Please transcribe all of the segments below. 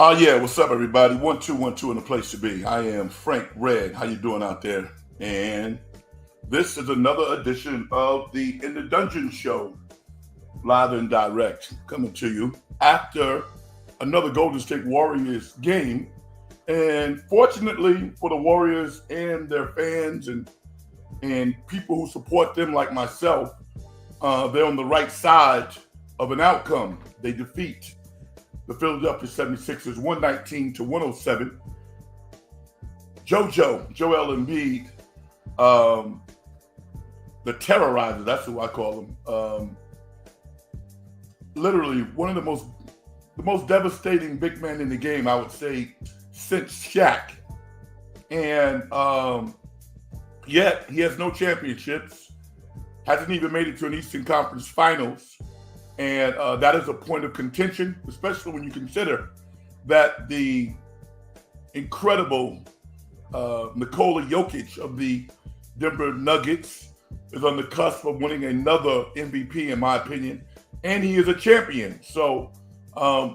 Yeah, what's up, everybody? 1212 in the place to be. I am Frank Red. How you doing out there? And this is another edition of the In the Dungeon Show, live and direct, coming to you after another Golden State Warriors game. And fortunately for the Warriors and their fans and people who support them, like myself, they're on the right side of an outcome. They defeat the Philadelphia 76ers 119 to 107. Joel Embiid, um, the terrorizer, that's who I call him. Literally one of the most devastating big men in the game, I would say, since Shaq. And yet he has no championships, hasn't even made it to an Eastern Conference Finals. And that is a point of contention, especially when you consider that the incredible Nikola Jokic of the Denver Nuggets is on the cusp of winning another MVP, in my opinion, and he is a champion. So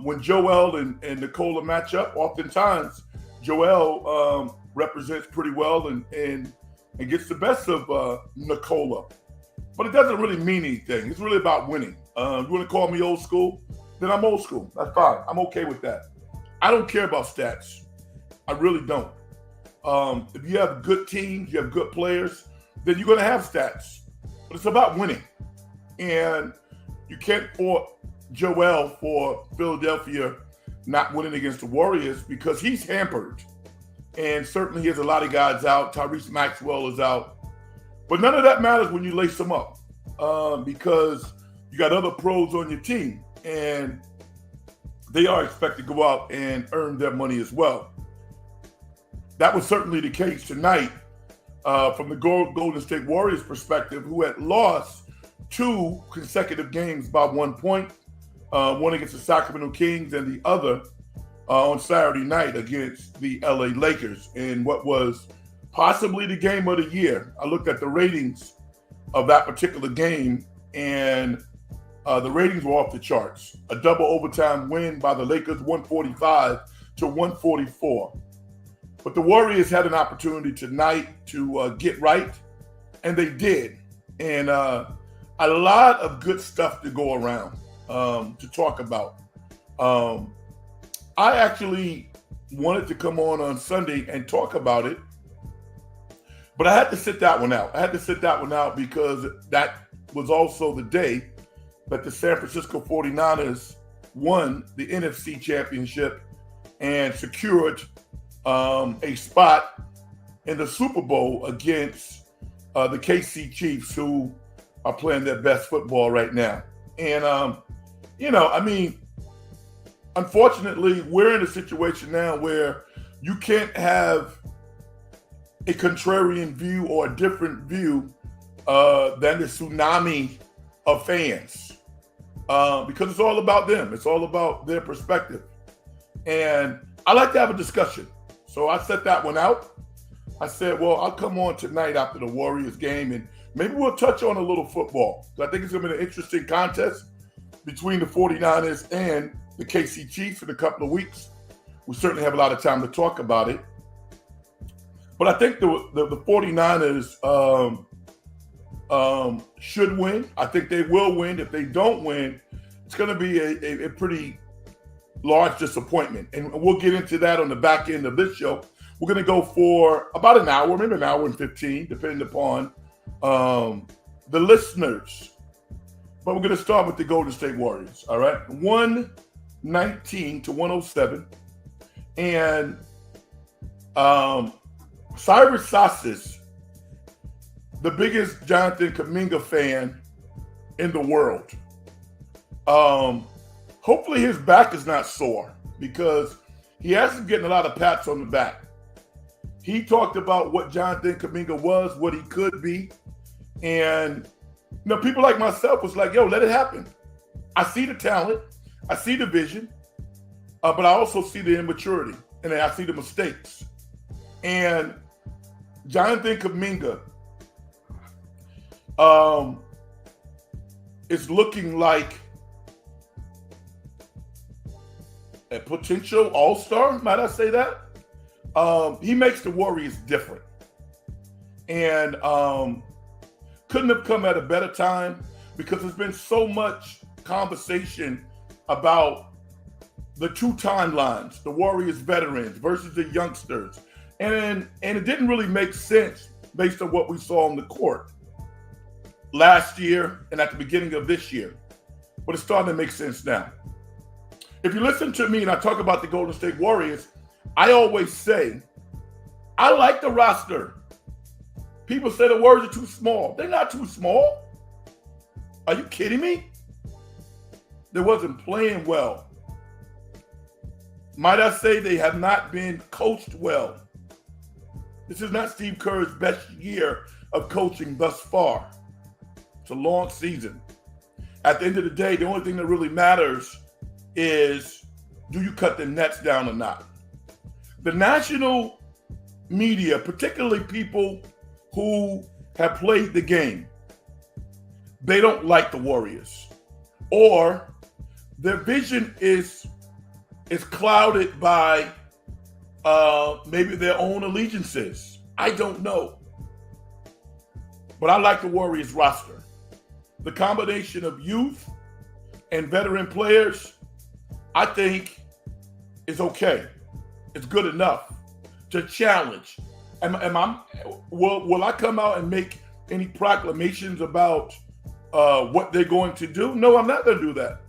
when Joel and Nikola match up, oftentimes Joel represents pretty well and gets the best of Nikola. But it doesn't really mean anything. It's really about winning. You want to call me old school? Then I'm old school. That's fine. I'm okay with that. I don't care about stats. I really don't. If you have good teams, you have good players, then you're going to have stats. But it's about winning. And you can't fault Joel for Philadelphia not winning against the Warriors because he's hampered. And certainly he has a lot of guys out. Tyrese Maxwell is out. But none of that matters when you lace them up because you got other pros on your team, and they are expected to go out and earn their money as well. That was certainly the case tonight from the Golden State Warriors perspective, who had lost 2 consecutive games by 1 point, one against the Sacramento Kings and the other on Saturday night against the LA Lakers in what was possibly the game of the year. I looked at the ratings of that particular game, and the ratings were off the charts. A double overtime win by the Lakers, 145 to 144. But the Warriors had an opportunity tonight to get right, and they did. And a lot of good stuff to go around to talk about. I actually wanted to come on Sunday and talk about it, but I had to sit that one out. I had to sit that one out because that was also the day that the San Francisco 49ers won the NFC Championship and secured a spot in the Super Bowl against the KC Chiefs, who are playing their best football right now. And, unfortunately, we're in a situation now where you can't have a contrarian view or a different view than the tsunami of fans because it's all about them. It's all about their perspective. And I like to have a discussion. So I set that one out. I said, well, I'll come on tonight after the Warriors game and maybe we'll touch on a little football. So I think it's going to be an interesting contest between the 49ers and the KC Chiefs in a couple of weeks. We certainly have a lot of time to talk about it. But I think the 49ers should win. I think they will win. If they don't win, it's going to be a pretty large disappointment. And we'll get into that on the back end of this show. We're going to go for about an hour, maybe an hour and 15, depending upon the listeners. But we're going to start with the Golden State Warriors, all right? 119 to 107. And Cyrus Sassis, the biggest Jonathan Kuminga fan in the world. Hopefully his back is not sore because he hasn't getting a lot of pats on the back. He talked about what Jonathan Kuminga was, what he could be. And, people like myself was like, yo, let it happen. I see the talent. I see the vision. But I also see the immaturity. And I see the mistakes. And Jonathan Kuminga is looking like a potential all-star, might I say that? He makes the Warriors different. And couldn't have come at a better time because there's been so much conversation about the two timelines, the Warriors veterans versus the youngsters. And it didn't really make sense based on what we saw on the court last year and at the beginning of this year. But it's starting to make sense now. If you listen to me and I talk about the Golden State Warriors, I always say, I like the roster. People say the Warriors are too small. They're not too small. Are you kidding me? They wasn't playing well. Might I say they have not been coached well. This is not Steve Kerr's best year of coaching thus far. It's a long season. At the end of the day, the only thing that really matters is, do you cut the nets down or not? The national media, particularly people who have played the game, they don't like the Warriors, or their vision is clouded by maybe their own allegiances. I don't know. But I like the Warriors roster. The combination of youth and veteran players, I think, is okay. It's good enough to challenge. Will I come out and make any proclamations about what they're going to do? No, I'm not going to do that.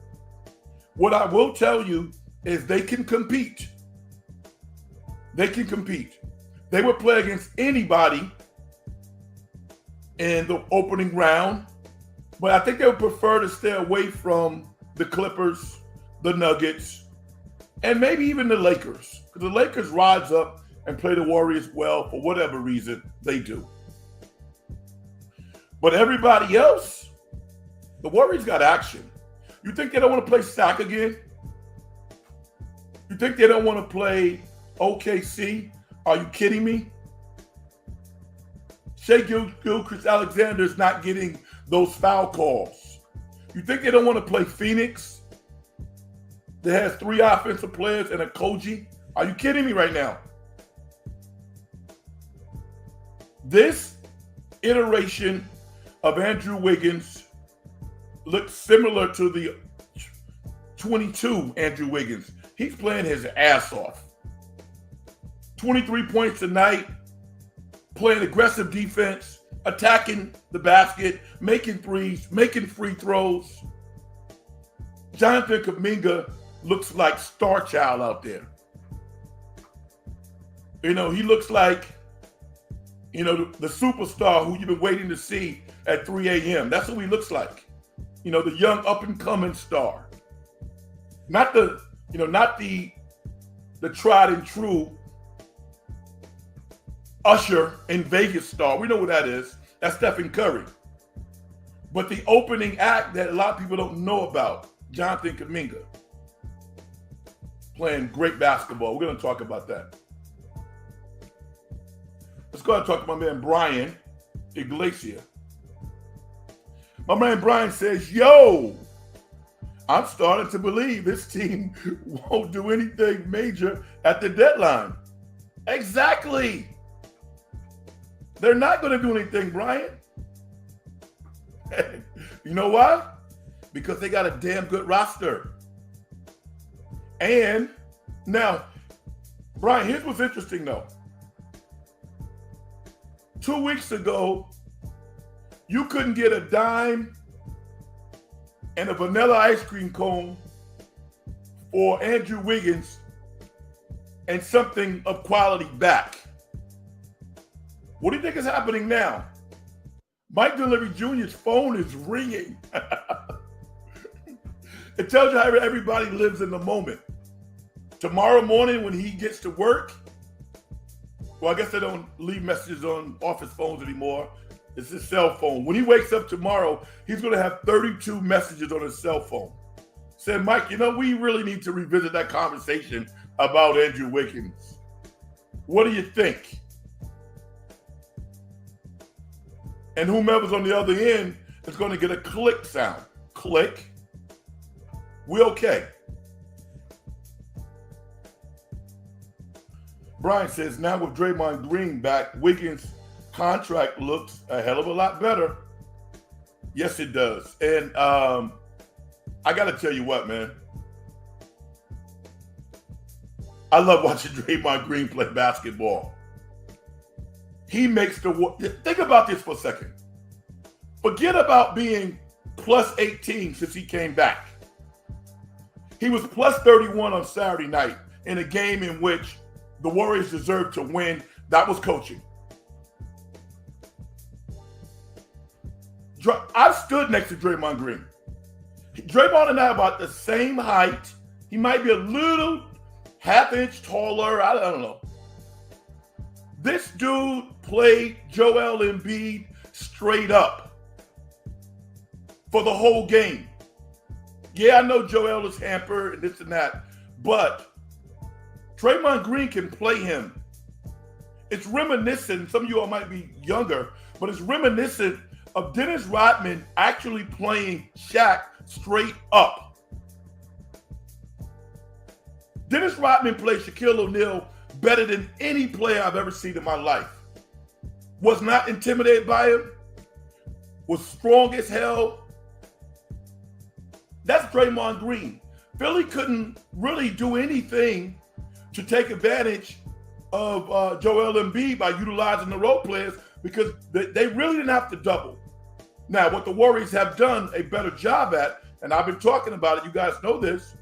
What I will tell you is they can compete. They can compete. They would play against anybody in the opening round, but I think they would prefer to stay away from the Clippers, the Nuggets, and maybe even the Lakers. Because the Lakers rise up and play the Warriors well for whatever reason they do. But everybody else, the Warriors got action. You think they don't want to play Sac again? You think they don't want to play OKC? Are you kidding me? Shai Gilgeous-Alexander is not getting those foul calls. You think they don't want to play Phoenix that has 3 offensive players and a Koji? Are you kidding me right now? This iteration of Andrew Wiggins looks similar to the 22 Andrew Wiggins. He's playing his ass off. 23 points a night, playing aggressive defense, attacking the basket, making threes, making free throws. Jonathan Kuminga looks like Star Child out there. You know, he looks like, you know, the superstar who you've been waiting to see at 3 a.m. That's who he looks like. You know, the young up-and-coming star. Not the tried and true Usher in Vegas star. We know what that is. That's Stephen Curry. But the opening act that a lot of people don't know about, Jonathan Kuminga, playing great basketball. We're going to talk about that. Let's go ahead and talk to my man Brian Iglesias. My man Brian says, yo, I'm starting to believe this team won't do anything major at the deadline. Exactly. They're not going to do anything, Brian. You know why? Because they got a damn good roster. And now, Brian, here's what's interesting though. 2 weeks ago, you couldn't get a dime and a vanilla ice cream cone for Andrew Wiggins and something of quality back. What do you think is happening now? Mike Delivery Jr.'s phone is ringing. It tells you how everybody lives in the moment. Tomorrow morning when he gets to work, well, I guess they don't leave messages on office phones anymore. It's his cell phone. When he wakes up tomorrow, he's going to have 32 messages on his cell phone. Said, Mike, you know, we really need to revisit that conversation about Andrew Wiggins. What do you think? And whomever's on the other end is going to get a click sound. Click. We okay. Brian says, now with Draymond Green back, Wiggins' contract looks a hell of a lot better. Yes, it does. And I got to tell you what, man. I love watching Draymond Green play basketball. He makes think about this for a second. Forget about being plus 18 since he came back. He was plus 31 on Saturday night in a game in which the Warriors deserved to win. That was coaching. I've stood next to Draymond Green. Draymond and I are about the same height. He might be a little half-inch taller. I don't know. This dude played Joel Embiid straight up for the whole game. Yeah, I know Joel is hampered and this and that, but Draymond Green can play him. It's reminiscent, some of you all might be younger, but it's reminiscent of Dennis Rodman actually playing Shaq straight up. Dennis Rodman played Shaquille O'Neal better than any player I've ever seen in my life. Was not intimidated by him, was strong as hell. That's Draymond Green. Philly couldn't really do anything to take advantage of Joel Embiid by utilizing the role players because they really didn't have to double. Now, what the Warriors have done a better job at, and I've been talking about it, you guys know this,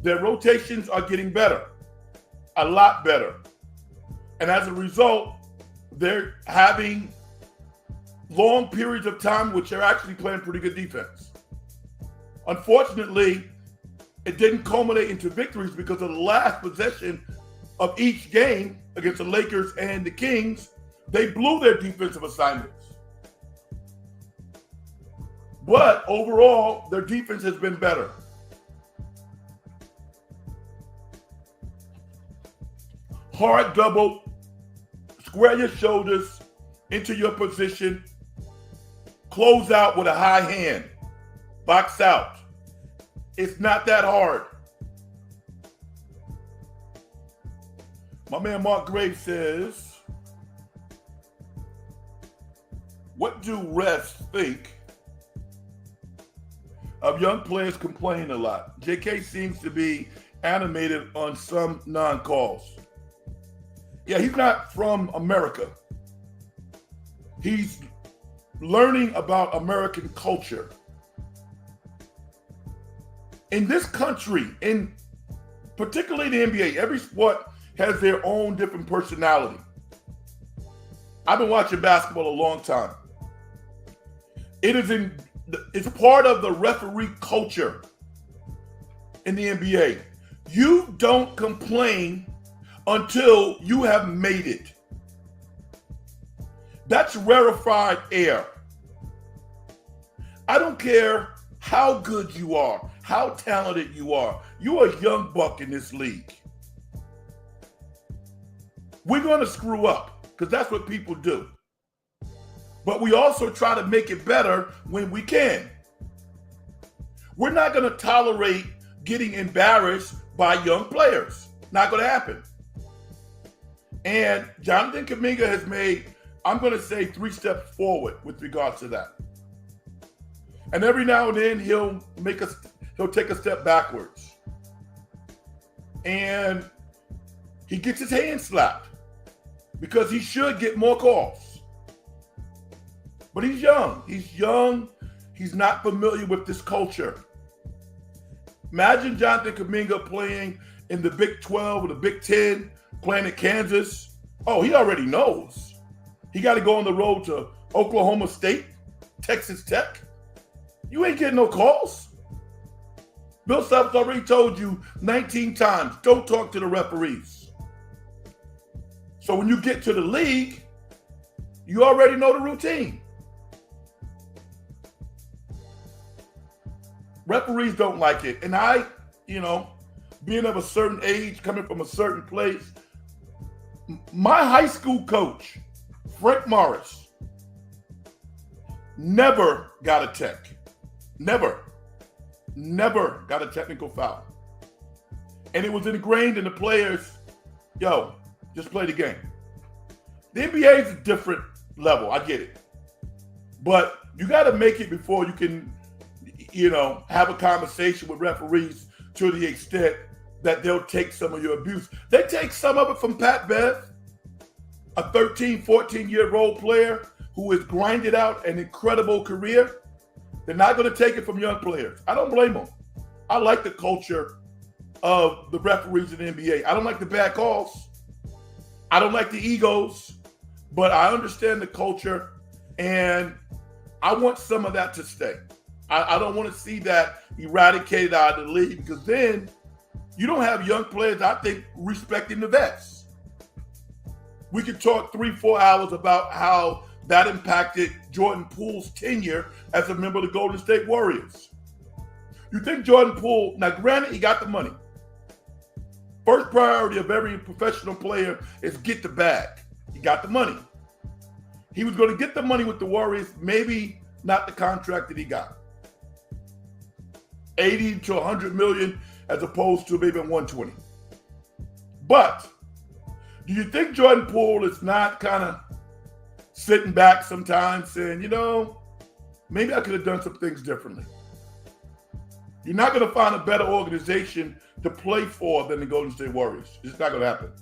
their rotations are getting better, a lot better. And as a result, they're having long periods of time which they're actually playing pretty good defense. Unfortunately, it didn't culminate into victories because of the last possession of each game against the Lakers and the Kings, they blew their defensive assignments. But overall, their defense has been better. Hard double, square your shoulders into your position, close out with a high hand, box out. It's not that hard. My man Mark Graves says, what do refs think of young players complaining a lot? JK seems to be animated on some non-calls. Yeah, he's not from America. He's learning about American culture. In this country, in particularly the NBA, every sport has their own different personality. I've been watching basketball a long time. It's part of the referee culture in the NBA. You don't complain until you have made it. That's rarefied air. I don't care how good you are, how talented you are. You're a young buck in this league. We're going to screw up because that's what people do. But we also try to make it better when we can. We're not going to tolerate getting embarrassed by young players. Not going to happen. And Jonathan Kuminga has made, I'm going to say, 3 steps forward with regards to that. And every now and then he'll take a step backwards. And he gets his hand slapped because he should get more calls. But he's young. He's young. He's not familiar with this culture. Imagine Jonathan Kuminga playing in the Big 12 or the Big 10, playing at Kansas. Oh, he already knows. He got to go on the road to Oklahoma State, Texas Tech. You ain't getting no calls. Bill Self's already told you 19 times, don't talk to the referees. So when you get to the league, you already know the routine. Referees don't like it. And I, being of a certain age, coming from a certain place, my high school coach, Frank Morris, never got a tech. Never got a technical foul. And it was ingrained in the players, Just play the game. The NBA is a different level. I get it. But you got to make it before you can, have a conversation with referees to the extent that they'll take some of your abuse. They take some of it from Pat Bev, a 13, 14-year-old player who has grinded out an incredible career. They're not going to take it from young players. I don't blame them. I like the culture of the referees in the NBA. I don't like the bad calls. I don't like the egos, but I understand the culture, and I want some of that to stay. I don't want to see that eradicated out of the league, because then you don't have young players, I think, respecting the vets. We could talk 3-4 hours about how that impacted Jordan Poole's tenure as a member of the Golden State Warriors. You think Jordan Poole, now granted, he got the money. First priority of every professional player is get the bag. He got the money. He was going to get the money with the Warriors, maybe not the contract that he got. 80 to 100 million as opposed to maybe 120. But do you think Jordan Poole is not kind of sitting back sometimes saying, maybe I could have done some things differently? You're not going to find a better organization to play for than the Golden State Warriors. It's not going to happen.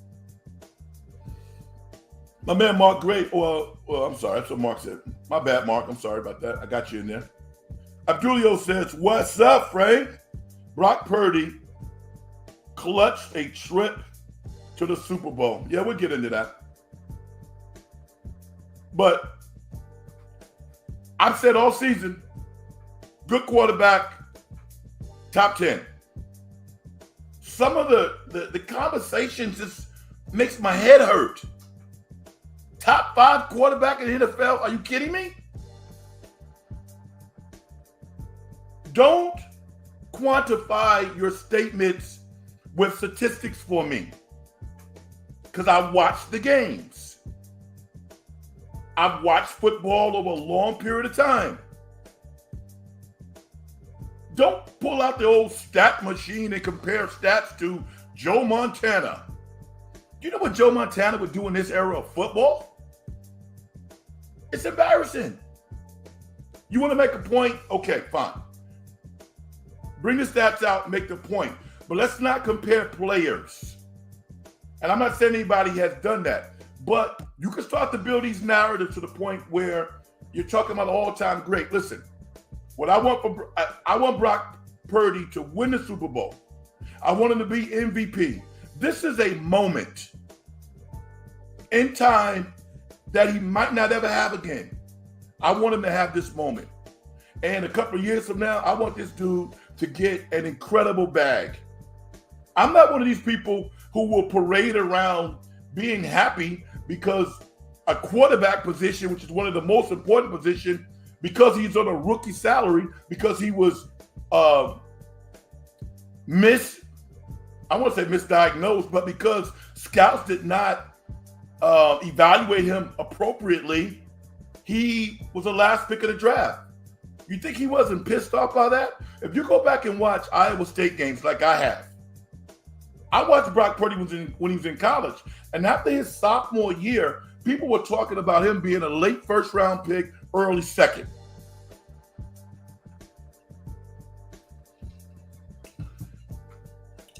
My man Mark Gray, I'm sorry, that's what Mark said. My bad, Mark. I'm sorry about that. I got you in there. Abdulio says, what's up, Frank? Brock Purdy clutched a trip to the Super Bowl. Yeah, we'll get into that. But I've said all season, good quarterback, top 10. Some of the conversations just makes my head hurt. Top 5 quarterback in the NFL? Are you kidding me? Don't quantify your statements with statistics for me, because I watch the games. I've watched football over a long period of time. Don't pull out the old stat machine and compare stats to Joe Montana. Do you know what Joe Montana would do in this era of football? It's embarrassing. You want to make a point? Okay, fine. Bring the stats out and make the point. But let's not compare players. And I'm not saying anybody has done that. But you can start to build these narratives to the point where you're talking about an all-time great. Listen, what I want Brock Purdy to win the Super Bowl. I want him to be MVP. This is a moment in time that he might not ever have again. I want him to have this moment. And a couple of years from now, I want this dude to get an incredible bag. I'm not one of these people who will parade around being happy because a quarterback position, which is one of the most important positions, because he's on a rookie salary, because he was I won't say misdiagnosed, but because scouts did not evaluate him appropriately, he was the last pick of the draft. You think he wasn't pissed off by that? If you go back and watch Iowa State games like I have, I watched Brock Purdy when he was in college. And after his sophomore year, people were talking about him being a late first-round pick, early second.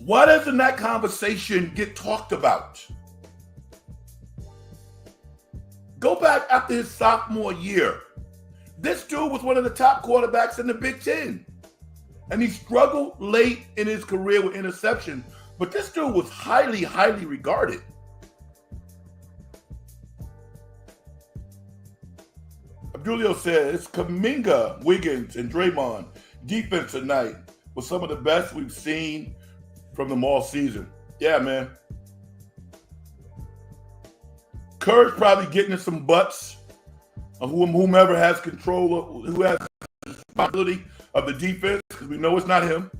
Why doesn't that conversation get talked about? Go back after his sophomore year. This dude was one of the top quarterbacks in the Big Ten. And he struggled late in his career with interception. But this dude was highly, highly regarded. Abdulio says, Kuminga, Wiggins, and Draymond defense tonight was some of the best we've seen from them all season. Yeah, man. Curry's probably getting in some butts of whomever has control of, who has the responsibility of the defense, because we know it's not him.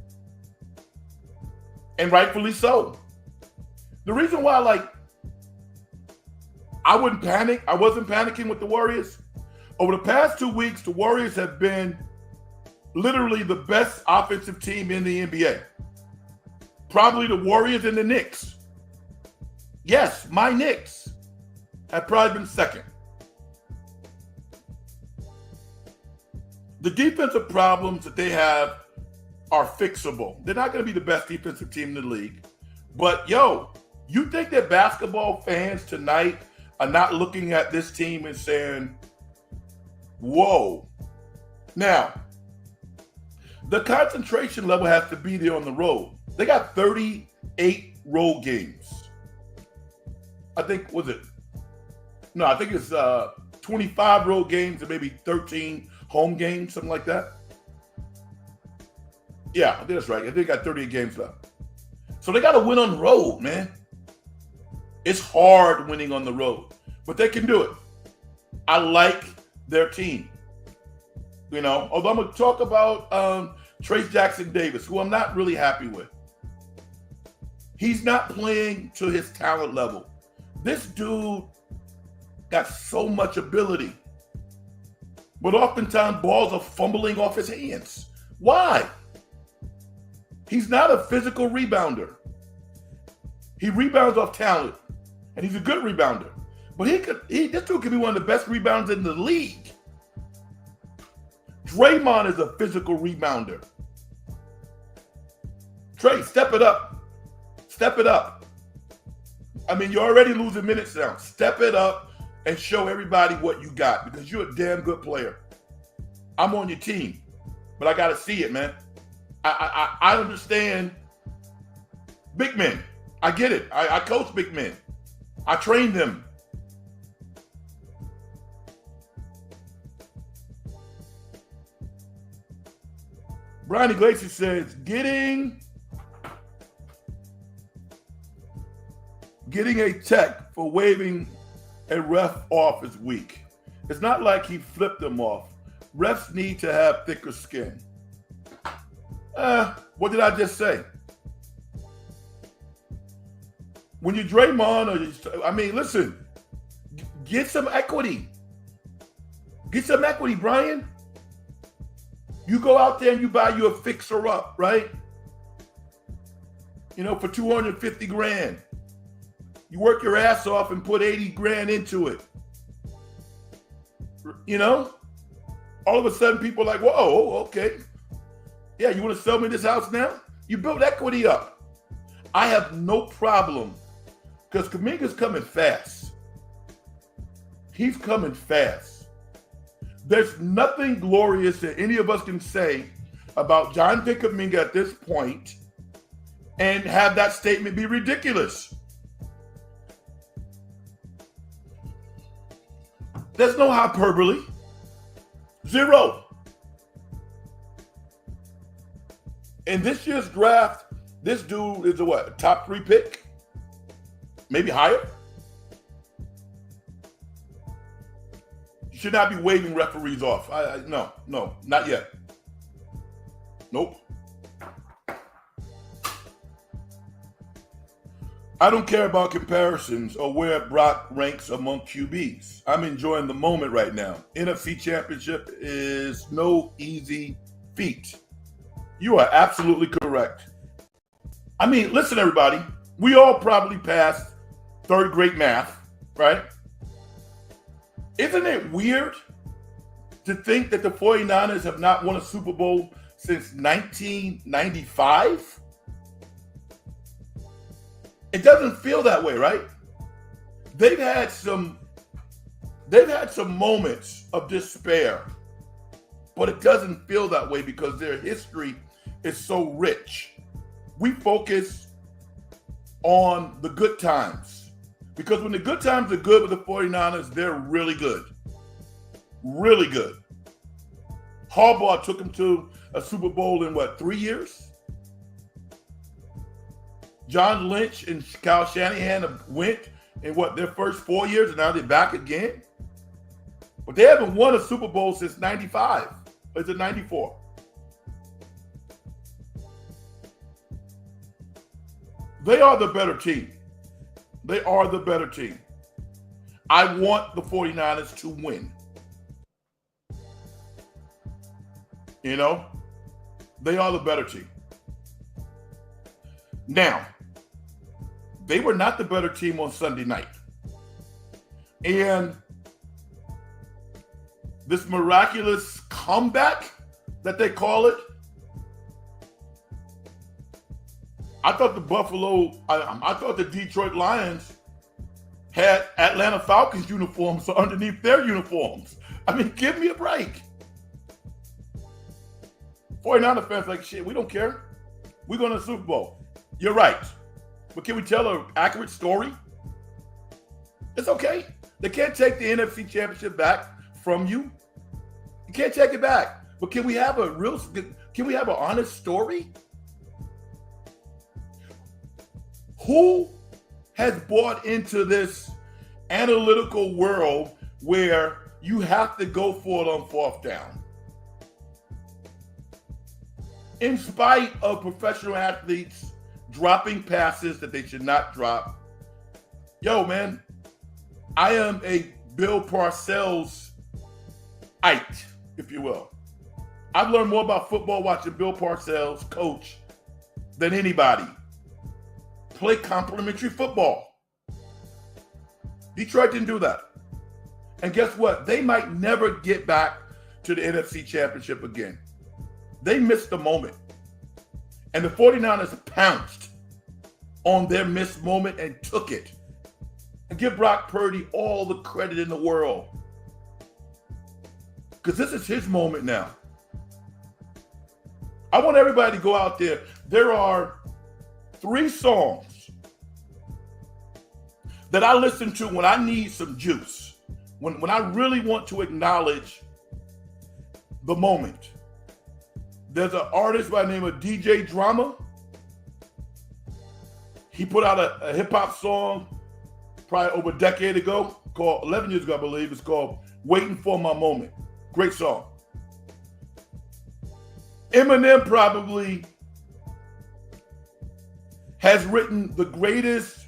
And rightfully so. The reason why, I wouldn't panic, I wasn't panicking with the Warriors. Over the past 2 weeks, the Warriors have been literally the best offensive team in the NBA. Probably the Warriors and the Knicks. Yes, my Knicks have probably been second. The defensive problems that they have are fixable. They're not going to be the best defensive team in the league. But, yo, you think that basketball fans tonight are not looking at this team and saying, whoa. Now, the concentration level has to be there on the road. They got 38 road games. I think, I think it's 25 road games and maybe 13 home games, something like that. Yeah, I think that's right. I think they got 38 games left. So they got to win on the road, man. It's hard winning on the road, but they can do it. I like their team. Although I'm going to talk about Trace Jackson Davis, who I'm not really happy with. He's not playing to his talent level. This dude got so much ability, but oftentimes balls are fumbling off his hands. Why? He's not a physical rebounder. He rebounds off talent, and he's a good rebounder. But this dude could be one of the best rebounders in the league. Draymond is a physical rebounder. Trey, step it up. Step it up. I mean, you're already losing minutes now. Step it up and show everybody what you got, because you're a damn good player. I'm on your team, but I got to see it, man. I understand big men. I get it. I coach big men. I train them. Brian Iglesias says, getting a tech for waving a ref off is weak. It's not like he flipped them off. Refs need to have thicker skin. What did I just say? When you're Draymond, listen, get some equity. Get some equity, Brian. You go out there and you buy you a fixer up, right? For 250 grand. You work your ass off and put 80 grand into it. All of a sudden people are like, whoa, okay. Yeah, you want to sell me this house now? You build equity up. I have no problem, because Kuminga's coming fast. He's coming fast. There's nothing glorious that any of us can say about Jonathan Kuminga at this point and have that statement be ridiculous. There's no hyperbole. Zero. In this year's draft, this dude is a top 3 pick? Maybe higher? You should not be waving referees off. No, not yet. Nope. I don't care about comparisons or where Brock ranks among QBs. I'm enjoying the moment right now. NFC Championship is no easy feat. You are absolutely correct. Listen, everybody. We all probably passed third grade math, right? Isn't it weird to think that the 49ers have not won a Super Bowl since 1995? It doesn't feel that way, right? They've had some moments of despair, but it doesn't feel that way because their history is so rich. We focus on the good times, because when the good times are good with the 49ers, they're really good. Really good. Harbaugh took them to a Super Bowl in 3 years? John Lynch and Kyle Shanahan went in their first 4 years, and now they're back again? But they haven't won a Super Bowl since 95. Or is it 94? They are the better team. They are the better team. I want the 49ers to win. They are the better team. Now, They were not the better team on Sunday night. And this miraculous comeback that they call it, I thought the Detroit Lions had Atlanta Falcons uniforms underneath their uniforms. I mean, give me a break. 49er fans like, shit, we don't care. We're going to the Super Bowl. You're right. But can we tell an accurate story? It's okay. They can't take the NFC Championship back from you. You can't take it back. But can we have an honest story? Who has bought into this analytical world where you have to go for it on fourth down? In spite of professional athletes dropping passes that they should not drop. Yo, man, I am a Bill Parcells-ite, if you will. I've learned more about football watching Bill Parcells coach than anybody. Play complementary football. Detroit didn't do that. And guess what? They might never get back to the NFC Championship again. They missed the moment. And the 49ers pounced on their missed moment and took it. And give Brock Purdy all the credit in the world. Because this is his moment now. I want everybody to go out there. There are 3 songs that I listen to when I need some juice. When I really want to acknowledge the moment. There's an artist by the name of DJ Drama. He put out a hip-hop song probably over a decade ago, called 11 years ago, I believe. It's called Waiting for My Moment. Great song. Eminem probably has written the greatest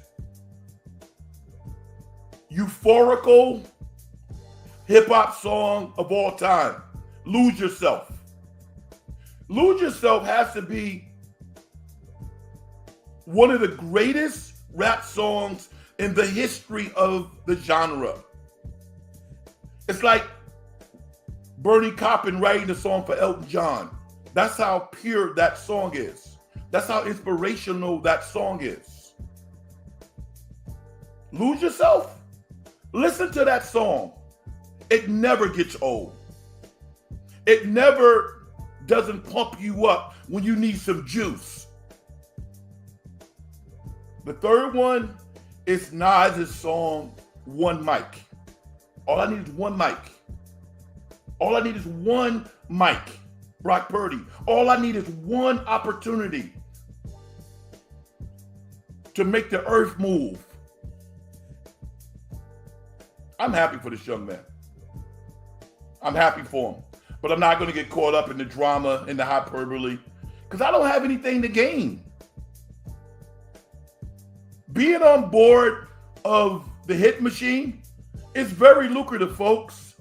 euphorical hip-hop song of all time, Lose Yourself. Lose Yourself has to be one of the greatest rap songs in the history of the genre. It's like Bernie Coppin writing a song for Elton John. That's how pure that song is. That's how inspirational that song is. Lose Yourself? Listen to that song. It never gets old. It never doesn't pump you up when you need some juice. The third one is Nas' song, One Mic. All I need is one mic. All I need is one mic. Brock Purdy. All I need is one opportunity to make the earth move. I'm happy for this young man. I'm happy for him. But I'm not going to get caught up in the drama and the hyperbole because I don't have anything to gain. Being on board of the hit machine is very lucrative, folks.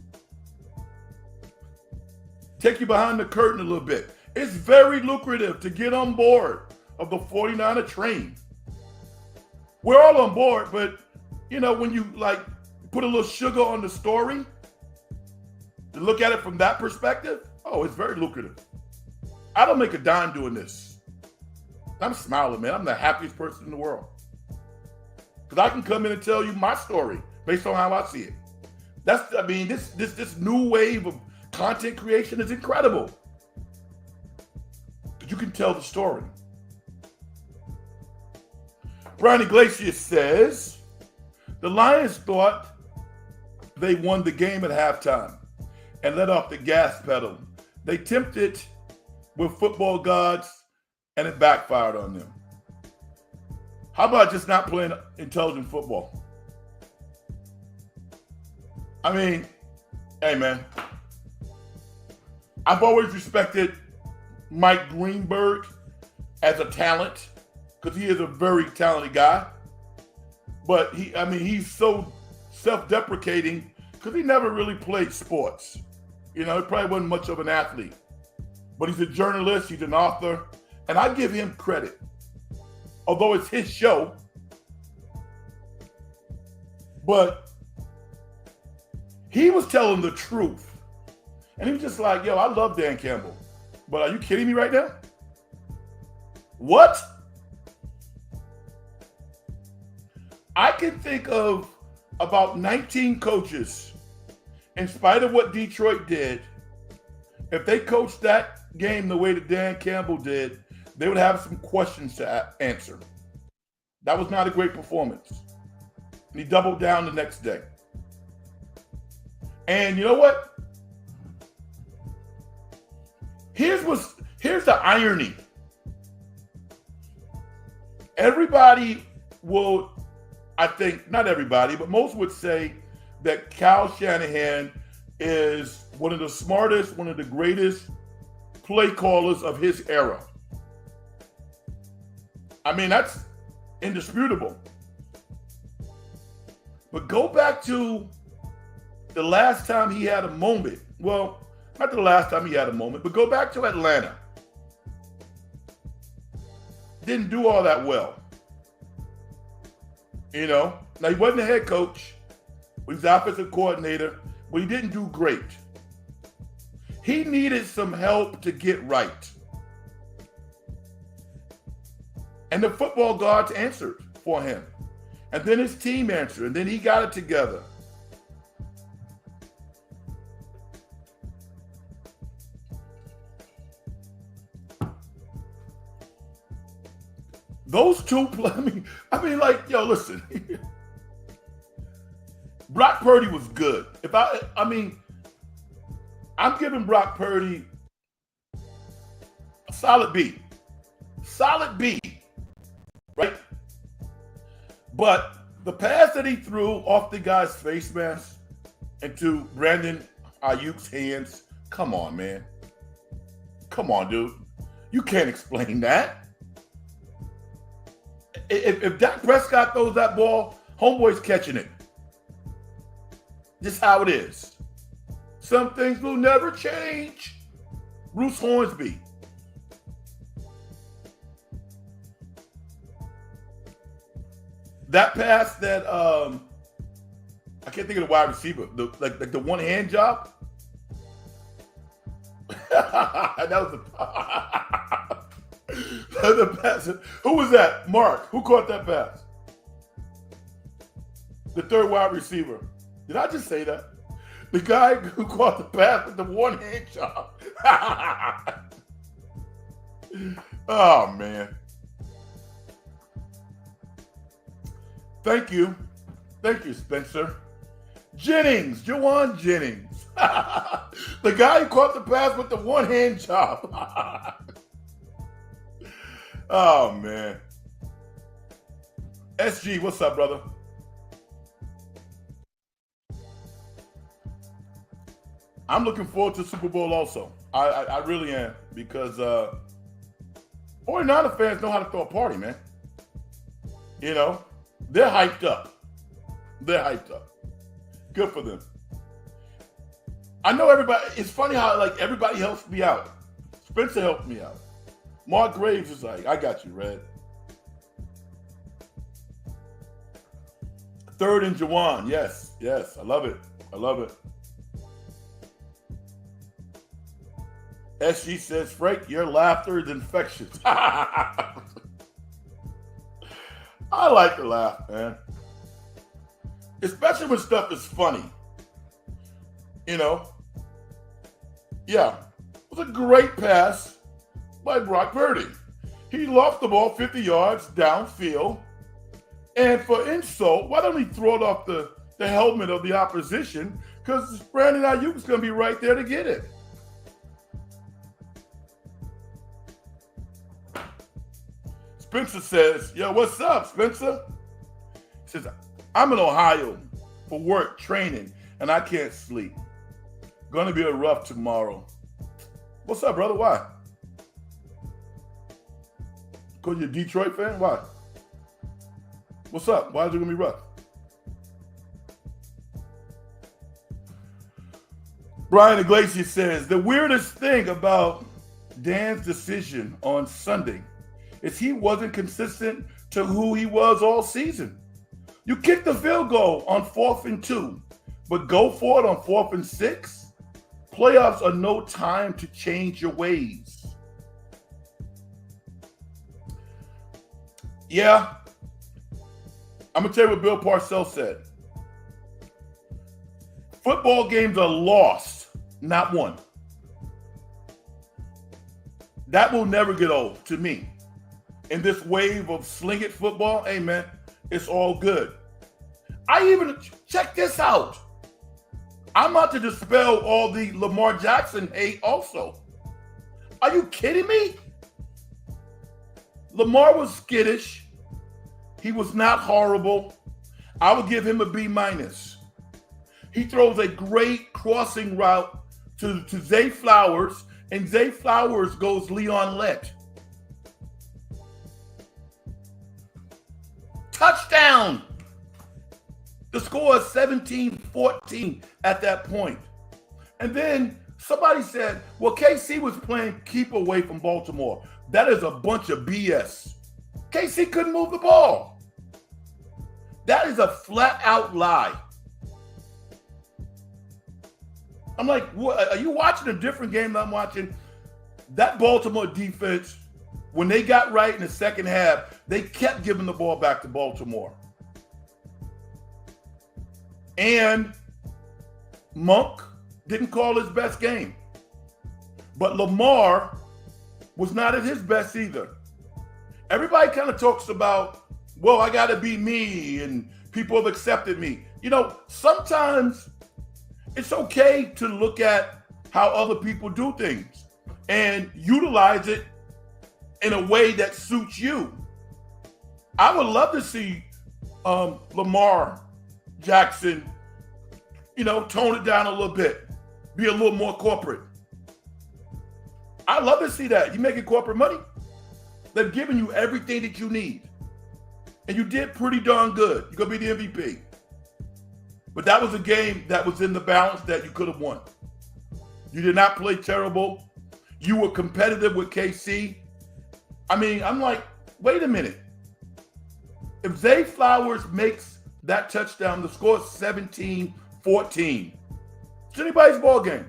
Take you behind the curtain a little bit. It's very lucrative to get on board of the 49er train. We're all on board, but you know, when you like put a little sugar on the story, to look at it from that perspective, oh, it's very lucrative. I don't make a dime doing this. I'm smiling, man. I'm the happiest person in the world. Because I can come in and tell you my story based on how I see it. This new wave of content creation is incredible. Because you can tell the story. Brian Iglesias says, the Lions thought they won the game at halftime and let off the gas pedal. They tempted with football gods and it backfired on them. How about just not playing intelligent football? I mean, hey man, I've always respected Mike Greenberg as a talent because he is a very talented guy. But he's so self-deprecating because he never really played sports. You know, he probably wasn't much of an athlete. But he's a journalist, he's an author, and I give him credit. Although it's his show, But he was telling the truth. And he was just like, yo, I love Dan Campbell. But are you kidding me right now? What? I can think of about 19 coaches, in spite of what Detroit did, if they coached that game the way that Dan Campbell did, they would have some questions to answer. That was not a great performance. And he doubled down the next day. And you know what? Here's the irony. Everybody will, I think, not everybody, but most would say that Kyle Shanahan is one of the smartest, one of the greatest play callers of his era. I mean, that's indisputable. But go back to the last time he had a moment. Well, not the last time he had a moment, but go back to Atlanta. Didn't do all that well. You know, now he wasn't the head coach. He was the offensive coordinator, but he didn't do great. He needed some help to get right. And the football gods answered for him. And then his team answered, and then he got it together. Those two, I mean, like, yo, listen. Brock Purdy was good. I'm giving Brock Purdy a solid B. Solid B, right? But the pass that he threw off the guy's face mask into Brandon Ayuk's hands, come on, man. Come on, dude. You can't explain that. If Dak Prescott throws that ball, homeboy's catching it. Just how it is. Some things will never change. Bruce Hornsby. That pass that I can't think of the wide receiver, the one hand job. That was the pass. Who was that? Mark. Who caught that pass? The third wide receiver. Did I just say that? The guy who caught the pass with the one hand job. Oh, man. Thank you. Thank you, Spencer. Jennings, Jawan Jennings. The guy who caught the pass with the one hand job. Oh, man. SG, what's up, brother? I'm looking forward to the Super Bowl also. I really am, because 49er fans know how to throw a party, man. You know, they're hyped up. They're hyped up. Good for them. I know everybody. It's funny how like everybody helps me out. Spencer helped me out. Mark Graves is like, I got you, Red. Third and Jawan. Yes, yes. I love it. I love it. SG says, Frank, your laughter is infectious. I like to laugh, man. Especially when stuff is funny. You know? Yeah. It was a great pass by Brock Purdy. He lost the ball 50 yards downfield. And for insult, why don't he throw it off the helmet of the opposition? Because Brandon Ayuk is going to be right there to get it. Spencer says, yo, what's up, Spencer? He says, I'm in Ohio for work, training, and I can't sleep. Gonna be a rough tomorrow. What's up, brother? Why? Because you're a Detroit fan? Why? What's up? Why is it gonna be rough? Brian Iglesias says, the weirdest thing about Dan's decision on Sunday is he wasn't consistent to who he was all season. You kick the field goal on 4th and 2, but go for it on 4th and 6? Playoffs are no time to change your ways. Yeah, I'm going to tell you what Bill Parcells said. Football games are lost, not won. That will never get old to me. In this wave of sling it football, hey man, it's all good. I even, check this out. I'm about to dispel all the Lamar Jackson hate also. Are you kidding me? Lamar was skittish. He was not horrible. I would give him a B-. He throws a great crossing route to Zay Flowers, and Zay Flowers goes Leon Lett. Touchdown! The score is 17-14 at that point. And then somebody said, well, KC was playing keep away from Baltimore. That is a bunch of BS. KC couldn't move the ball. That is a flat out lie. I'm like, what, are you watching a different game than I'm watching? That Baltimore defense, when they got right in the second half, they kept giving the ball back to Baltimore. And Monk didn't call his best game. But Lamar was not at his best either. Everybody kind of talks about, well, I got to be me and people have accepted me. You know, sometimes it's okay to look at how other people do things and utilize it in a way that suits you. I would love to see Lamar Jackson, you know, tone it down a little bit, be a little more corporate. I love to see that. You making corporate money? They've given you everything that you need. And you did pretty darn good. You're going to be the MVP. But that was a game that was in the balance that you could have won. You did not play terrible. You were competitive with KC. I mean, I'm like, wait a minute. If Zay Flowers makes that touchdown, the score is 17-14. It's anybody's ball game.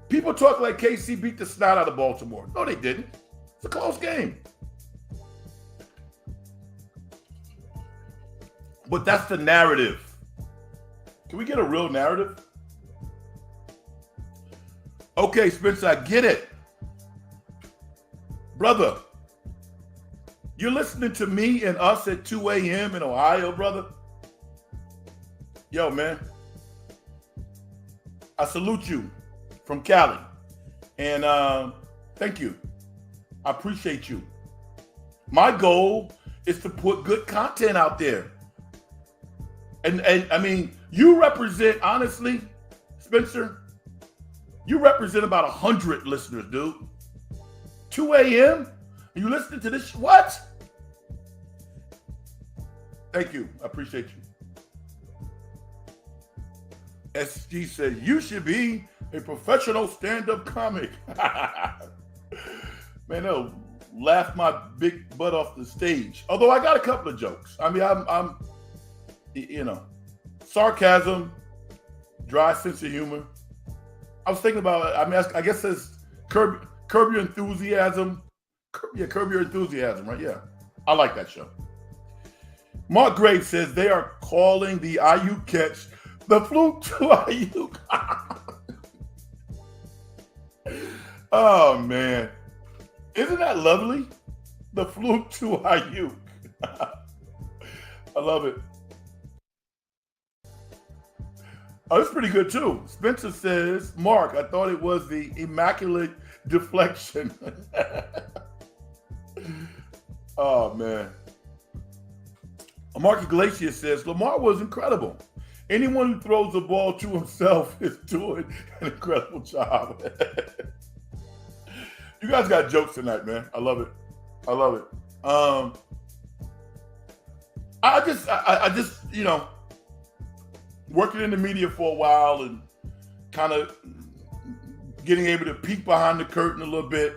People talk like KC beat the snot out of Baltimore. No, they didn't. It's a close game. But that's the narrative. Can we get a real narrative? Okay, Spencer, I get it. Brother, you're listening to me and us at 2 a.m. in Ohio, brother? Yo, man. I salute you from Cali. And thank you. I appreciate you. My goal is to put good content out there. And I mean, you represent, honestly, Spencer, you represent about 100 listeners, dude. 2 a.m.? You listening to this? What? Thank you. I appreciate you. SG said, you should be a professional stand-up comic. Man, they'll laugh my big butt off the stage. Although I got a couple of jokes. I mean, I'm you know, sarcasm, dry sense of humor. I was thinking about, I mean, I guess it's Curb Your Enthusiasm. Yeah, Curb Your Enthusiasm, right? Yeah. I like that show. Mark Graves says they are calling the Ayuk catch the fluke to Ayuk. Oh, man. Isn't that lovely? The fluke to Ayuk. I love it. Oh, it's pretty good too. Spencer says, Mark, I thought it was the immaculate deflection. Oh, man. Mark Iglesias says, Lamar was incredible. Anyone who throws the ball to himself is doing an incredible job. You guys got jokes tonight, man. I love it. I love it. I just, you know, working in the media for a while and kind of getting able to peek behind the curtain a little bit.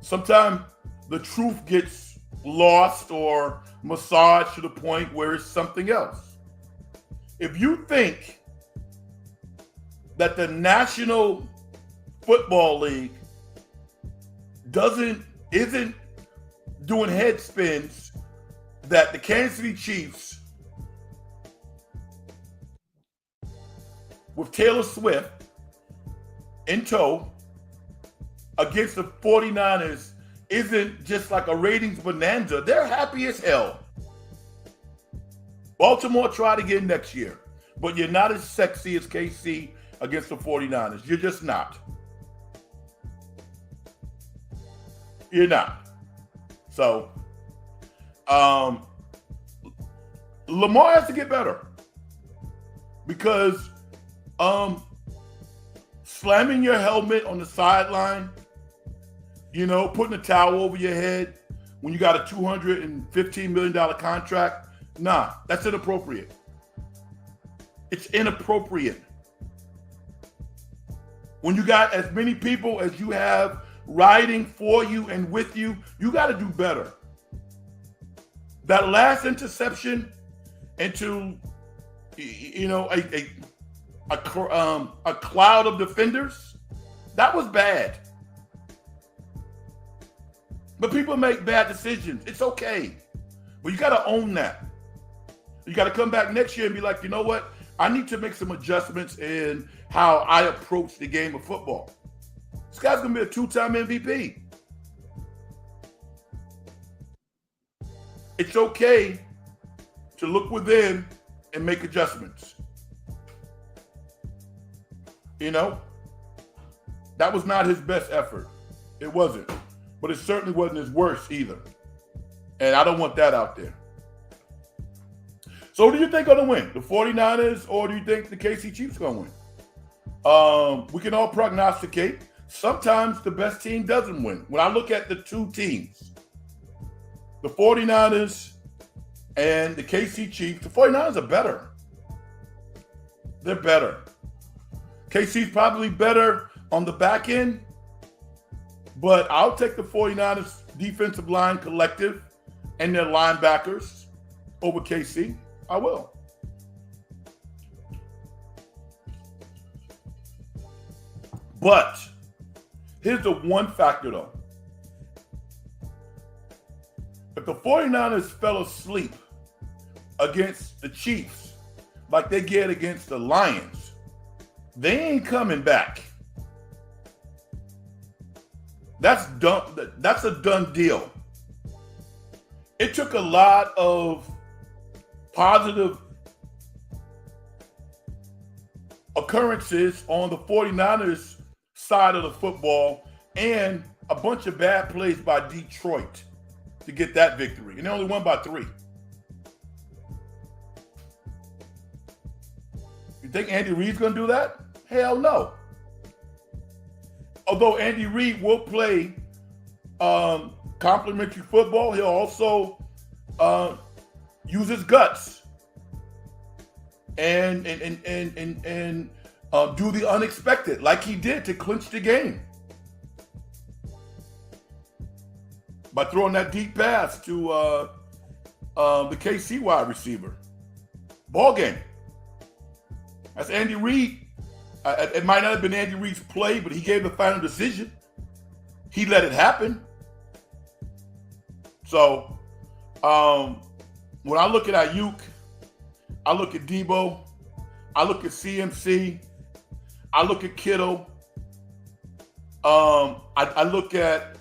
Sometimes the truth gets lost or massaged to the point where it's something else. If you think that the National Football League isn't doing head spins that the Kansas City Chiefs with Taylor Swift in tow against the 49ers isn't just like a ratings bonanza, they're happy as hell. Baltimore try to get next year, but you're not as sexy as KC against the 49ers. You're just not. You're not. So, Lamar has to get better because slamming your helmet on the sideline, putting a towel over your head when you got a $215 million contract, nah, that's inappropriate. It's inappropriate. When you got as many people as you have riding for you and with you, you got to do better. That last interception into, a cloud of defenders, that was bad. But people make bad decisions. It's okay. But you got to own that. You got to come back next year and be like, you know what? I need to make some adjustments in how I approach the game of football. This guy's going to be a 2-time MVP. It's okay to look within and make adjustments. That was not his best effort. It wasn't. But it certainly wasn't his worst either. And I don't want that out there. So who do you think are going to win? The 49ers, or do you think the KC Chiefs are going to win? We can all prognosticate. Sometimes the best team doesn't win. When I look at the two teams, the 49ers and the KC Chiefs, the 49ers are better. They're better. KC's probably better on the back end, but I'll take the 49ers defensive line collective and their linebackers over KC. I will. But here's the one factor, though. If the 49ers fell asleep against the Chiefs like they get against the Lions, they ain't coming back. That's done. That's a done deal. It took a lot of positive occurrences on the 49ers side of the football and a bunch of bad plays by Detroit to get that victory. And they only won by 3. You think Andy Reid's going to do that? Hell no. Although Andy Reid will play complimentary football, he'll also use his guts and do the unexpected, like he did to clinch the game by throwing that deep pass to the KC wide receiver. Ball game. That's Andy Reid. It might not have been Andy Reid's play, but he gave the final decision. He let it happen. So, when I look at Ayuk, I look at Debo, I look at CMC, I look at Kittle, I look at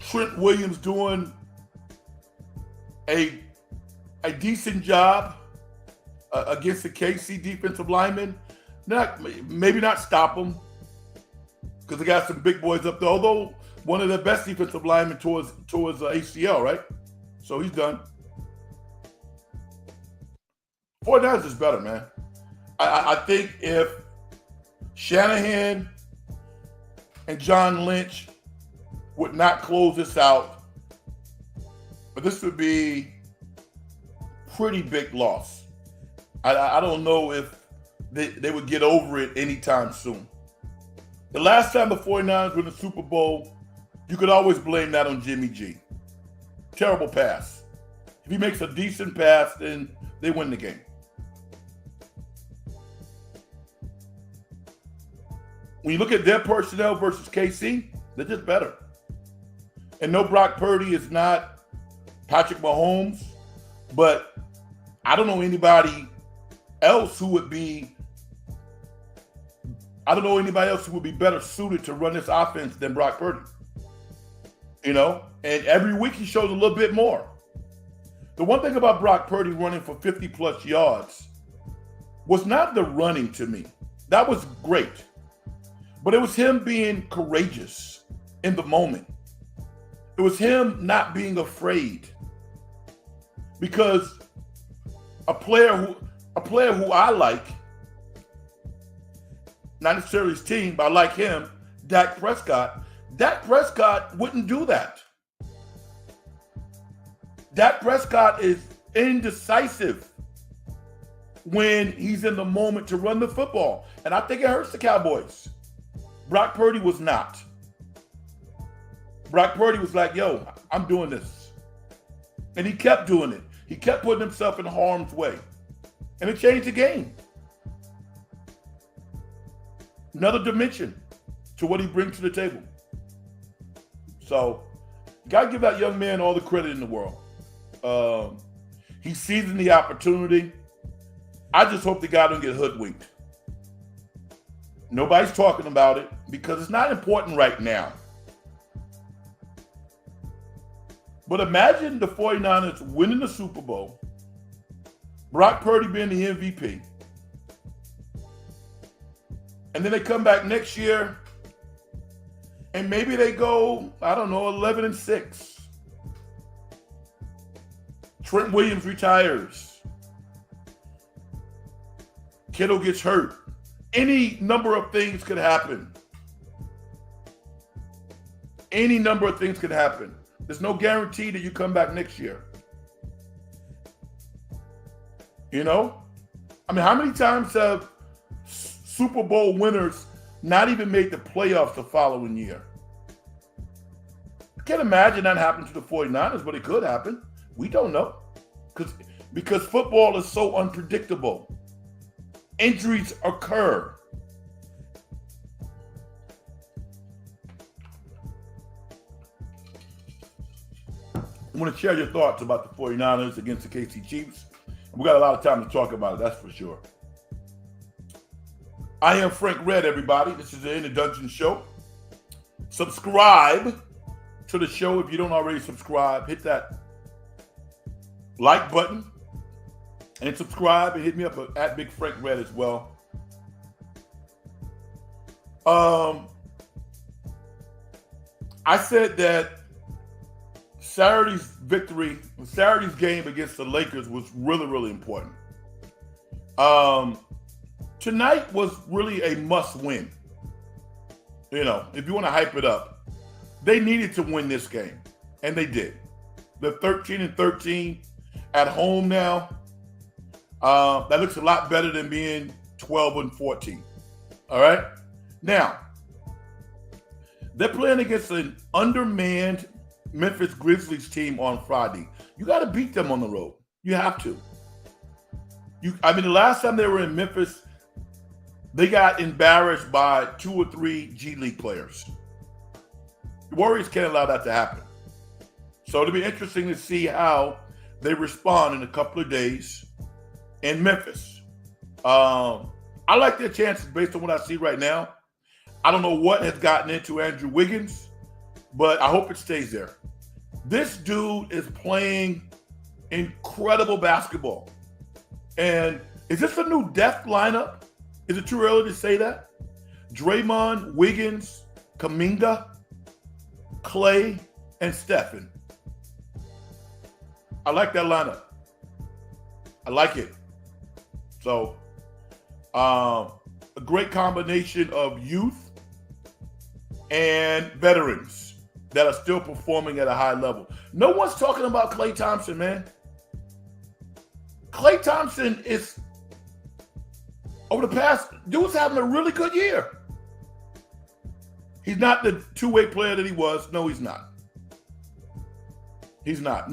Trent Williams doing a decent job against the KC defensive linemen. Maybe not stop them because they got some big boys up there. Although one of the best defensive linemen towards ACL, right? So he's done. 49ers is better, man. I think if Shanahan and John Lynch would not close this out, but this would be pretty big loss. I don't know if they would get over it anytime soon. The last time the 49ers were in the Super Bowl, you could always blame that on Jimmy G. terrible pass. If he makes a decent pass, then they win the game. When you look at their personnel versus KC, they're just better. And no, Brock Purdy is not Patrick Mahomes, but I don't know anybody else who would be better suited to run this offense than Brock Purdy. You know, and every week he shows a little bit more. The one thing about Brock Purdy running for 50 plus yards was not the running to me. That was great. But it was him being courageous in the moment. It was him not being afraid. Because a player who I like, not necessarily his team, but I like him, Dak Prescott wouldn't do that. Dak Prescott is indecisive when he's in the moment to run the football. And I think it hurts the Cowboys. Brock Purdy was not. Brock Purdy was like, yo, I'm doing this. And he kept doing it. He kept putting himself in harm's way. And it changed the game. Another dimension to what he brings to the table. So, you got to give that young man all the credit in the world. He's seizing the opportunity. I just hope the guy don't get hoodwinked. Nobody's talking about it because it's not important right now. But imagine the 49ers winning the Super Bowl, Brock Purdy being the MVP, and then they come back next year and maybe they go, 11-6. Trent Williams retires. Kittle gets hurt. Any number of things could happen. Any number of things could happen. There's no guarantee that you come back next year. You know? I mean, how many times have Super Bowl winners not even made the playoffs the following year? I can't imagine that happening to the 49ers, but it could happen. We don't know. Because football is so unpredictable. Injuries occur. I want to share your thoughts about the 49ers against the KC Chiefs. We got a lot of time to talk about it, that's for sure. I am Frank Red, everybody. This is the In the Dungeon Show. Subscribe to the show if you don't already subscribe. Hit that like button and subscribe, and hit me up at Big Frank Red as well. I said that Saturday's game against the Lakers was really, really important. Tonight was really a must win. You know, if you want to hype it up, they needed to win this game, and they did. They're 13-13 at home now. That looks a lot better than being 12-14. All right? Now, they're playing against an undermanned Memphis Grizzlies team on Friday. You got to beat them on the road. You have to. The last time they were in Memphis, they got embarrassed by 2 or 3 G League players. The Warriors can't allow that to happen. So it'll be interesting to see how they respond in a couple of days in Memphis. I like their chances based on what I see right now. I don't know what has gotten into Andrew Wiggins, but I hope it stays there. This dude is playing incredible basketball. And is this a new death lineup? Is it too early to say that? Draymond, Wiggins, Kuminga, Clay, and Stephen. I like that lineup. I like it. So, a great combination of youth and veterans that are still performing at a high level. No one's talking about Klay Thompson, man. Klay Thompson is, over the past, dude's having a really good year. He's not the two-way player that he was. No, he's not. He's not.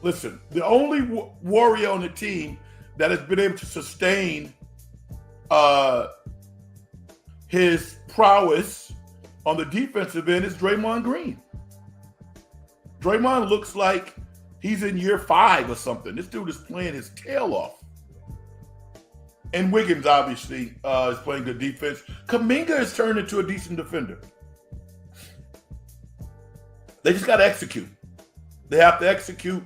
Listen, the only warrior on the team that has been able to sustain his prowess on the defensive end is Draymond Green. Draymond looks like he's in year 5 or something. This dude is playing his tail off. And Wiggins, obviously, is playing good defense. Kuminga has turned into a decent defender. They just got to execute. They have to execute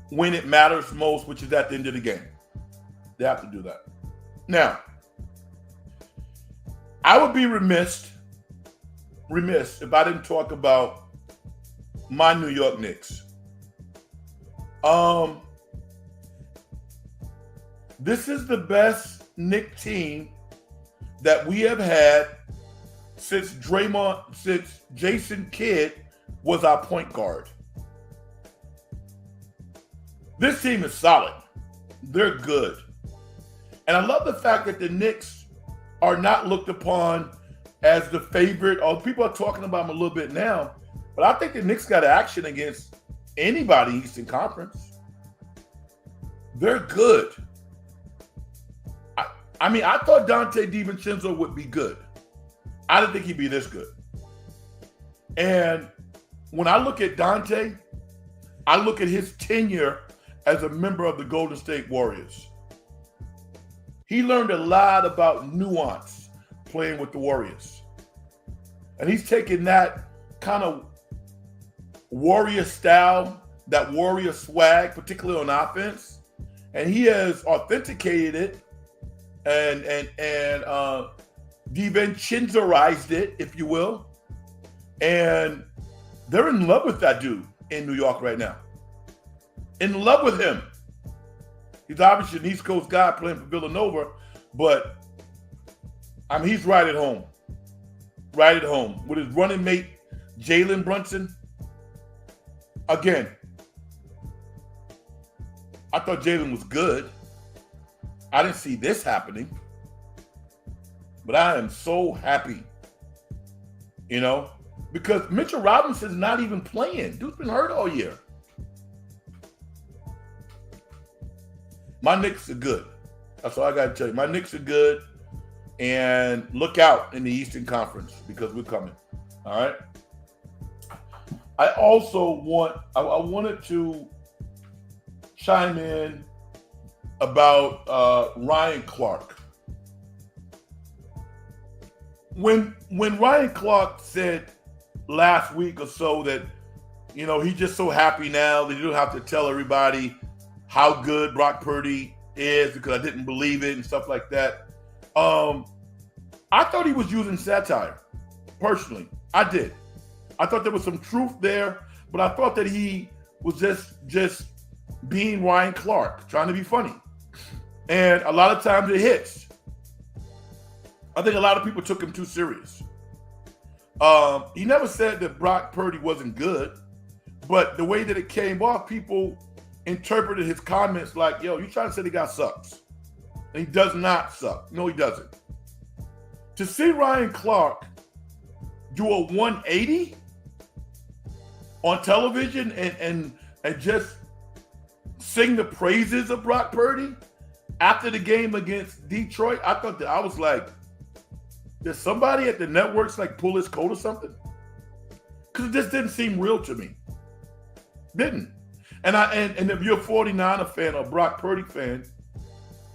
when it matters most, which is at the end of the game. They have to do that. Now, I would be remiss if I didn't talk about my New York Knicks. This is the best Knicks team that we have had since Jason Kidd was our point guard. This team is solid. They're good. And I love the fact that the Knicks are not looked upon as the favorite, or people are talking about them a little bit now, but I think the Knicks got action against anybody in Eastern Conference. They're good. I mean, I thought Dante DiVincenzo would be good. I didn't think he'd be this good. And when I look at Dante, I look at his tenure as a member of the Golden State Warriors. He learned a lot about nuance playing with the Warriors. And he's taken that kind of Warrior style, that Warrior swag, particularly on offense, and he has authenticated it and DiVincenzoized it, if you will. And they're in love with that dude in New York right now. In love with him. He's obviously an East Coast guy playing for Villanova, but I mean, he's right at home. Right at home. With his running mate, Jalen Brunson. Again, I thought Jalen was good. I didn't see this happening. But I am so happy, because Mitchell Robinson's not even playing. Dude's been hurt all year. My Knicks are good. That's all I got to tell you. My Knicks are good. And look out in the Eastern Conference because we're coming. All right? I also wanted to chime in about Ryan Clark. When Ryan Clark said last week or so that, he's just so happy now that you don't have to tell everybody how good Brock Purdy is because I didn't believe it and stuff like that. I thought he was using satire, personally. I did. I thought there was some truth there, but I thought that he was just being Ryan Clark, trying to be funny. And a lot of times it hits. I think a lot of people took him too serious. He never said that Brock Purdy wasn't good, but the way that it came off, people interpreted his comments like, yo, you trying to say the guy sucks. And he does not suck. No, he doesn't. To see Ryan Clark do a 180 on television and just sing the praises of Brock Purdy after the game against Detroit, I was like, did somebody at the networks pull his coat or something? Because it just didn't seem real to me. Didn't. And if you're a 49er fan or a Brock Purdy fan,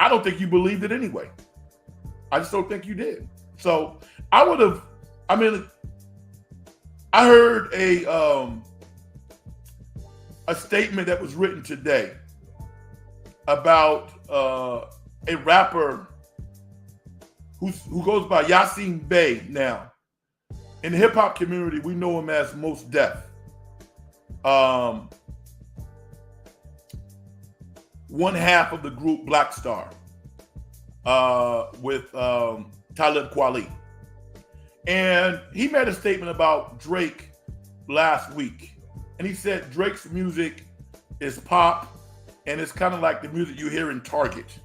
I don't think you believed it anyway. I just don't think you did. So I heard a statement that was written today about a rapper who goes by Yasin Bey now. In the hip hop community, we know him as Mos Def. One half of the group Black Star with Talib Kweli. And he made a statement about Drake last week. And he said Drake's music is pop and it's kind of like the music you hear in Target.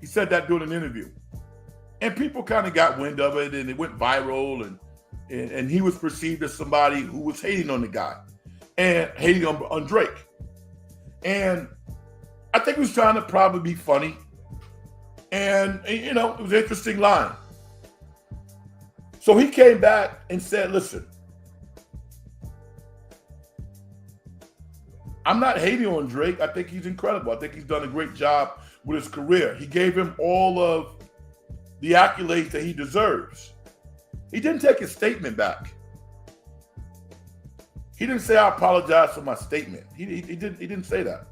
He said that during an interview. And people kind of got wind of it and it went viral and he was perceived as somebody who was hating on the guy. and hating on Drake. And I think he was trying to probably be funny. And, you know, it was an interesting line. So he came back and said, listen, I'm not hating on Drake. I think he's incredible. I think he's done a great job with his career. He gave him all of the accolades that he deserves. He didn't take his statement back. He didn't say, I apologize for my statement. He didn't say that.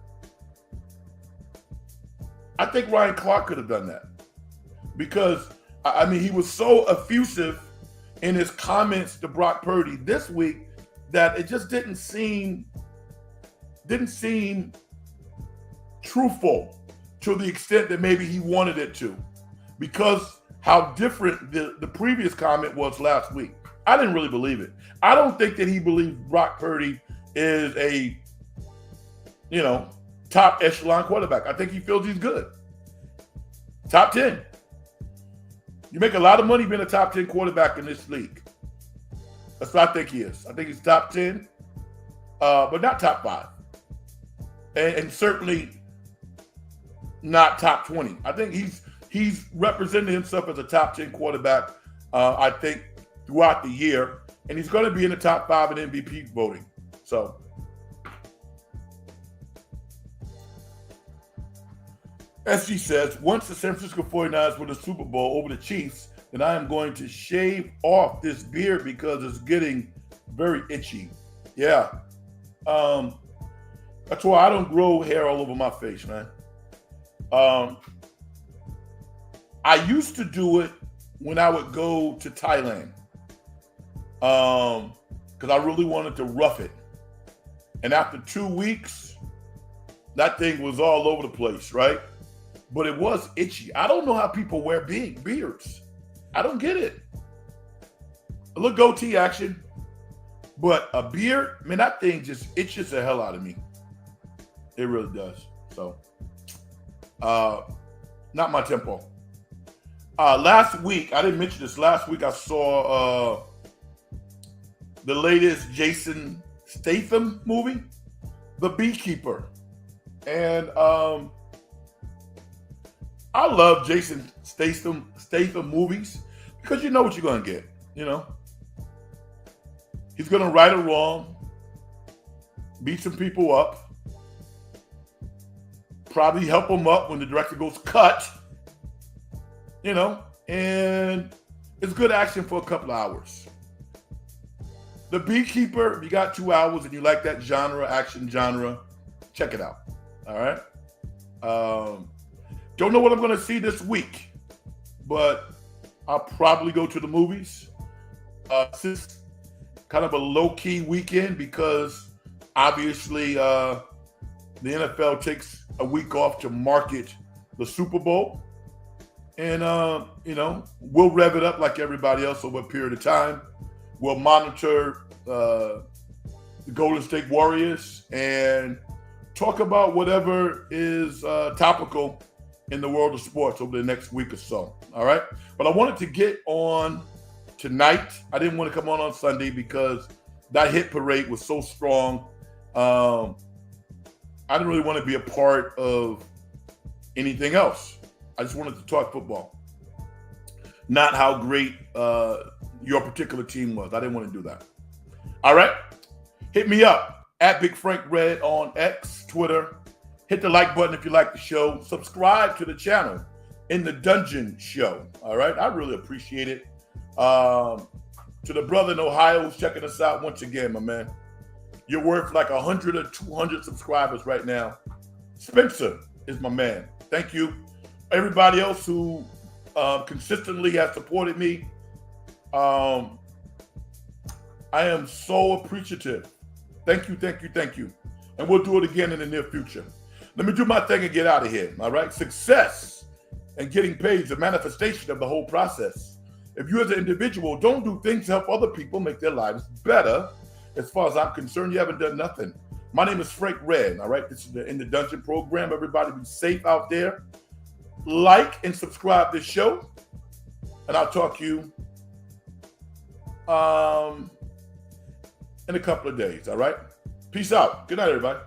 I think Ryan Clark could have done that because, I mean, he was so effusive in his comments to Brock Purdy this week that it just didn't seem truthful to the extent that maybe he wanted it to, because how different the previous comment was last week. I didn't really believe it. I don't think that he believed Brock Purdy is a, you know, top echelon quarterback. I think he feels he's good. Top 10. You make a lot of money being a top 10 quarterback in this league. That's what I think he is. I think he's top 10, but not top 5. And certainly not top 20. I think he's represented himself as a top 10 quarterback, I think, throughout the year. And he's going to be in the top 5 in MVP voting. So, SG says, once the San Francisco 49ers win the Super Bowl over the Chiefs, then I am going to shave off this beard because it's getting very itchy. Yeah. That's why I don't grow hair all over my face, man. I used to do it when I would go to Thailand because I really wanted to rough it. And after 2 weeks, that thing was all over the place, right? But it was itchy. I don't know how people wear beards. I don't get it. A little goatee action, but a beard, man, that thing just itches the hell out of me. It really does. So, not my tempo. Last week, I didn't mention this. Last week, I saw the latest Jason Statham movie, The Beekeeper. And I love Jason Statham movies because you know what you're going to get, you know. He's going to right or wrong, beat some people up, probably help them up when the director goes cut, you know, and it's good action for a couple of hours. The Beekeeper, if you got 2 hours and you like that genre, action genre, check it out. All right. Don't know what I'm going to see this week, but I'll probably go to the movies. It's kind of a low-key weekend because obviously the NFL takes a week off to market the Super Bowl. And, you know, we'll rev it up like everybody else over a period of time. We'll monitor the Golden State Warriors and talk about whatever is topical in the world of sports over the next week or so. All right. But I wanted to get on tonight. I didn't want to come on Sunday because that hit parade was so strong. I didn't really want to be a part of anything else. I just wanted to talk football, not how great your particular team was. I didn't want to do that. All right. Hit me up at Big Frank Red on X, Twitter. Hit the like button if you like the show. Subscribe to the channel In the Dungeon Show. All right. I really appreciate it. To the brother in Ohio who's checking us out once again, my man. You're worth like 100 or 200 subscribers right now. Spencer is my man. Thank you. Everybody else who consistently has supported me. I am so appreciative. Thank you, thank you, thank you. And we'll do it again in the near future. Let me do my thing and get out of here, all right? Success and getting paid is a manifestation of the whole process. If you as an individual don't do things to help other people make their lives better, as far as I'm concerned, you haven't done nothing. My name is Frank Red, all right? This is the In the Dungeon program. Everybody be safe out there. Like and subscribe to this show. And I'll talk to you in a couple of days, all right? Peace out. Good night, everybody.